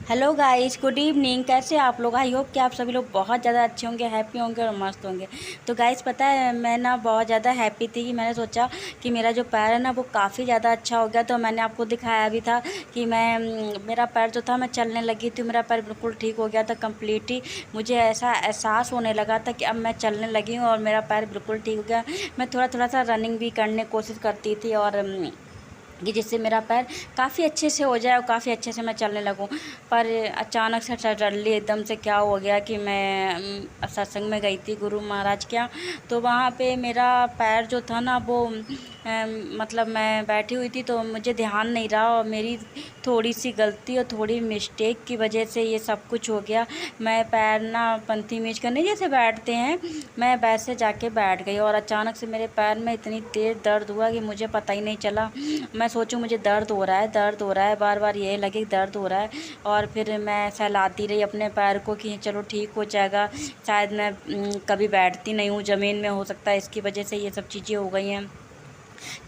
Hello guys, good evening. कैसे आप लोग? आई होप कि आप सभी लोग बहुत ज़्यादा अच्छे होंगे, हैप्पी होंगे और मस्त होंगे। तो गाइस, पता है मैं ना बहुत ज़्यादा हैप्पी थी कि मैंने सोचा कि मेरा जो पैर है ना वो काफ़ी ज़्यादा अच्छा हो गया। तो मैंने आपको दिखाया भी था कि मेरा पैर जो था, मैं चलने लगी थी, मेरा पैर बिल्कुल ठीक हो गया था कम्प्लीटली। मुझे ऐसा एहसास होने लगा था कि अब मैं चलने लगी हूँ और मेरा पैर बिल्कुल ठीक हो गया। मैं थोड़ा थोड़ा सा रनिंग भी करने की कोशिश करती थी और कि जिससे मेरा पैर काफ़ी अच्छे से हो जाए और काफ़ी अच्छे से मैं चलने लगूं। पर अचानक से सडनली एकदम से क्या हो गया कि मैं सत्संग में गई थी गुरु महाराज के यहाँ। तो वहाँ पे मेरा पैर जो था ना वो मतलब मैं बैठी हुई थी तो मुझे ध्यान नहीं रहा और मेरी थोड़ी सी गलती और थोड़ी मिस्टेक की वजह से ये सब कुछ हो गया। मैं पैर ना पंथी मीच कर नहीं जैसे बैठते हैं, मैं वैसे जाके बैठ गई और अचानक से मेरे पैर में इतनी तेज़ दर्द हुआ कि मुझे पता ही नहीं चला। मैं सोचूं मुझे दर्द हो रहा है, दर्द हो रहा है, बार बार ये लगे दर्द हो रहा है। और फिर मैं सहलाती रही अपने पैर को कि चलो ठीक हो जाएगा। शायद मैं कभी बैठती नहीं हूँ ज़मीन में, हो सकता है इसकी वजह से ये सब चीज़ें हो गई हैं।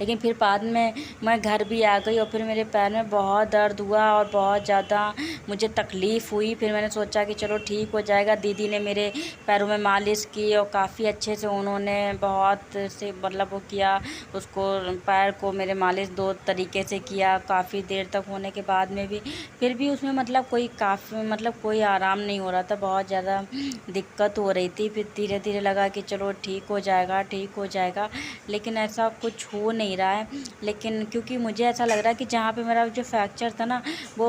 लेकिन फिर बाद में मैं घर भी आ गई और फिर मेरे पैर में बहुत दर्द हुआ और बहुत ज़्यादा मुझे तकलीफ़ हुई। फिर मैंने सोचा कि चलो ठीक हो जाएगा। दीदी ने मेरे पैरों में मालिश की और काफ़ी अच्छे से उन्होंने बहुत से मतलब वो किया उसको, पैर को मेरे मालिश 2 तरीके से किया काफ़ी देर तक होने के बाद में भी फिर भी उसमें मतलब कोई आराम नहीं हो रहा था, बहुत ज़्यादा दिक्कत हो रही थी। फिर धीरे धीरे लगा कि चलो ठीक हो जाएगा, ठीक हो जाएगा, लेकिन ऐसा कुछ हो नहीं रहा है। लेकिन क्योंकि मुझे ऐसा लग रहा है कि जहाँ पे मेरा जो फ्रैक्चर था ना वो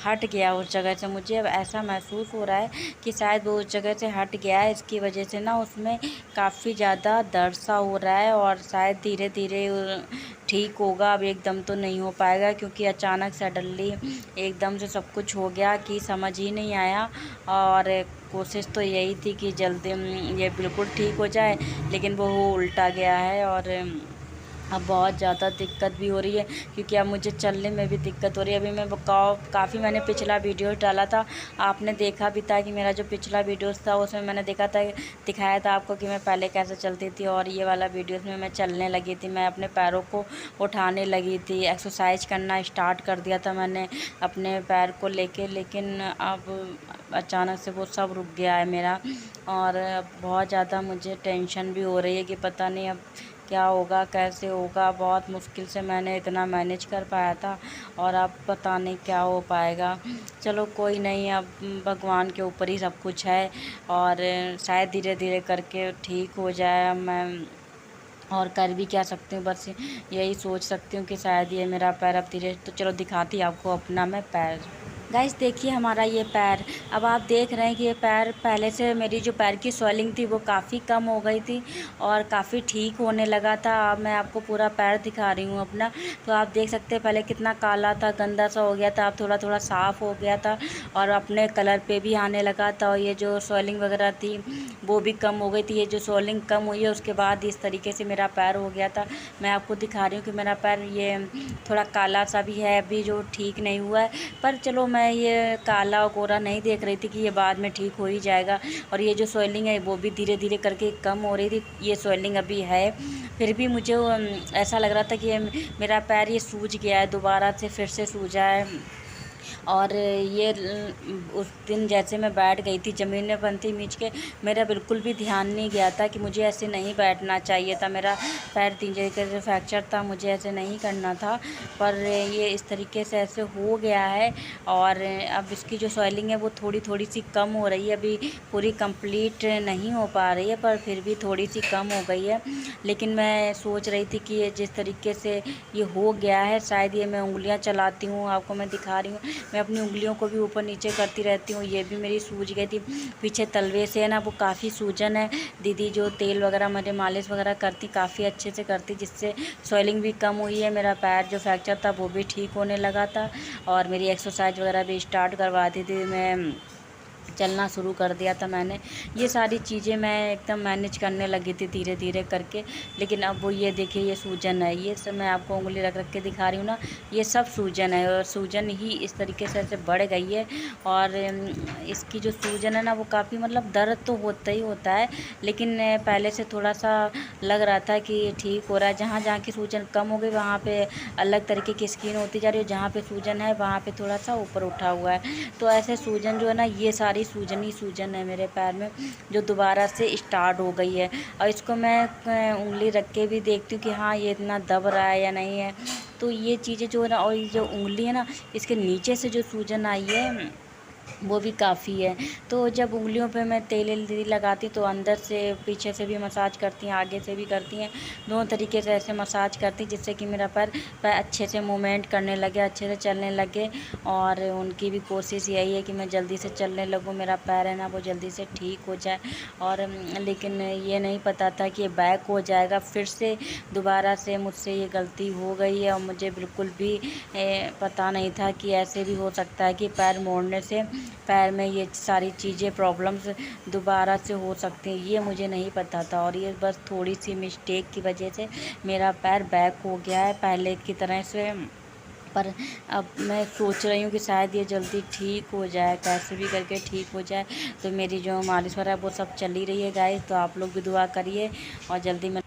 हट गया उस जगह से। मुझे अब ऐसा महसूस हो रहा है कि शायद वो उस जगह से हट गया है, इसकी वजह से ना उसमें काफ़ी ज़्यादा दर्द सा हो रहा है और शायद धीरे धीरे ठीक होगा। अब एकदम तो नहीं हो पाएगा क्योंकि अचानक सडनली एकदम से सब कुछ हो गया कि समझ ही नहीं आया। और कोशिश तो यही थी कि जल्दी ये बिल्कुल ठीक हो जाए, लेकिन वो उल्टा गया है और अब बहुत ज़्यादा दिक्कत भी हो रही है क्योंकि अब मुझे चलने में भी दिक्कत हो रही है। अभी मैं काफ़ी मैंने पिछला वीडियो डाला था, आपने देखा भी था कि मेरा जो पिछला वीडियोस था उसमें मैंने दिखाया था आपको कि मैं पहले कैसे चलती थी। और ये वाला वीडियोस में मैं चलने लगी थी, मैं अपने पैरों को उठाने लगी थी, एक्सरसाइज करना स्टार्ट कर दिया था मैंने अपने पैर को लेके। लेकिन अब अचानक से वो सब रुक गया है मेरा और बहुत ज़्यादा मुझे टेंशन भी हो रही है कि पता नहीं अब क्या होगा, कैसे होगा। बहुत मुश्किल से मैंने इतना मैनेज कर पाया था और अब पता नहीं क्या हो पाएगा। चलो कोई नहीं, अब भगवान के ऊपर ही सब कुछ है और शायद धीरे धीरे करके ठीक हो जाए। मैं और कर भी क्या सकती हूँ, बस यही सोच सकती हूँ कि शायद ये मेरा पैर अब धीरे, तो चलो दिखाती आपको अपना मैं पैर। गाइस देखिए हमारा ये पैर, अब आप देख रहे हैं कि ये पैर पहले से मेरी जो पैर की स्वेलिंग थी वो काफ़ी कम हो गई थी और काफ़ी ठीक होने लगा था। अब मैं आपको पूरा पैर दिखा रही हूँ अपना, तो आप देख सकते हैं पहले कितना काला था, गंदा सा हो गया था, अब थोड़ा थोड़ा साफ़ हो गया था और अपने कलर पे भी आने लगा था। और ये जो स्वेलिंग वगैरह थी वो भी कम हो गई थी। ये जो स्वेलिंग कम हुई है उसके बाद इस तरीके से मेरा पैर हो गया था। मैं आपको दिखा रही हूँ कि मेरा पैर ये थोड़ा काला सा भी है अभी, जो ठीक नहीं हुआ है। पर चलो मैं ये काला और गोरा नहीं देख रही थी कि ये बाद में ठीक हो ही जाएगा। और ये जो स्वेलिंग है वो भी धीरे धीरे करके कम हो रही थी, ये स्वेलिंग अभी है। फिर भी मुझे ऐसा लग रहा था कि मेरा पैर ये सूज गया है, दोबारा से फिर से सूजा है। और ये उस दिन जैसे मैं बैठ गई थी ज़मीन में पंथी मींच के, मेरा बिल्कुल भी ध्यान नहीं गया था कि मुझे ऐसे नहीं बैठना चाहिए था। मेरा पैर 3 जगह से फ्रैक्चर था, मुझे ऐसे नहीं करना था, पर ये इस तरीके से ऐसे हो गया है। और अब इसकी जो स्वेलिंग है वो थोड़ी थोड़ी सी कम हो रही है, अभी पूरी कंप्लीट नहीं हो पा रही है पर फिर भी थोड़ी सी कम हो गई है। लेकिन मैं सोच रही थी कि ये जिस तरीके से ये हो गया है, शायद ये मैं उंगलियां चलाती हूँ, आपको मैं दिखा रही हूँ, मैं अपनी उंगलियों को भी ऊपर नीचे करती रहती हूँ, ये भी मेरी सूज गई थी। पीछे तलवे से है ना वो काफ़ी सूजन है। दीदी जो तेल वगैरह मेरे मालिश वगैरह करती, काफ़ी अच्छे से करती, जिससे स्वेलिंग भी कम हुई है। मेरा पैर जो फ्रैक्चर था वो भी ठीक होने लगा था और मेरी एक्सरसाइज वगैरह भी स्टार्ट करवाती थी मैं चलना शुरू कर दिया था मैंने। ये सारी चीज़ें मैं एकदम मैनेज करने लगी थी धीरे धीरे करके। लेकिन अब वो ये देखिए ये सूजन है, ये सब मैं आपको उँगली रख रख के दिखा रही हूँ ना, ये सब सूजन है और सूजन ही इस तरीके से ऐसे बढ़ गई है। और इसकी जो सूजन है ना वो काफ़ी मतलब दर्द तो होता ही होता है, लेकिन पहले से थोड़ा सा लग रहा था कि ठीक हो रहा है। जहाँ जहाँ की सूजन कम हो गई वहाँ पे अलग तरीके की स्किन होती जा रही है, जहाँ पे सूजन है वहाँ पे थोड़ा सा ऊपर उठा हुआ है। तो ऐसे सूजन जो है ना, ये सारी सूजन ही सूजन है मेरे पैर में, जो दोबारा से स्टार्ट हो गई है। और इसको मैं उंगली रख के भी देखती हूँ कि हाँ ये इतना दब रहा है या नहीं है। तो ये चीज़ें जो है ना, और ये जो उंगली है ना, इसके नीचे से जो सूजन आई है वो भी काफ़ी है। तो जब उंगलियों पे मैं तेल लगाती हूँ तो अंदर से पीछे से भी मसाज करती हैं, आगे से भी करती हैं, दोनों तरीके से ऐसे मसाज करती जिससे कि मेरा पैर अच्छे से मूवमेंट करने लगे, अच्छे से चलने लगे। और उनकी भी कोशिश यही है कि मैं जल्दी से चलने लगूँ, मेरा पैर है ना वो जल्दी से ठीक हो जाए। और लेकिन ये नहीं पता था कि ये बैक हो जाएगा फिर से, दोबारा से मुझसे ये गलती हो गई है। और मुझे बिल्कुल भी पता नहीं था कि ऐसे भी हो सकता है कि पैर मोड़ने से पैर में ये सारी चीज़ें प्रॉब्लम्स दोबारा से हो सकती हैं, ये मुझे नहीं पता था। और ये बस थोड़ी सी मिस्टेक की वजह से मेरा पैर बैक हो गया है पहले की तरह से। पर अब मैं सोच रही हूँ कि शायद ये जल्दी ठीक हो जाए, कैसे भी करके ठीक हो जाए। तो मेरी जो मालिश वगैरह है वो सब चल ही रही है गाइस, तो आप लोग भी दुआ करिए और जल्दी मैं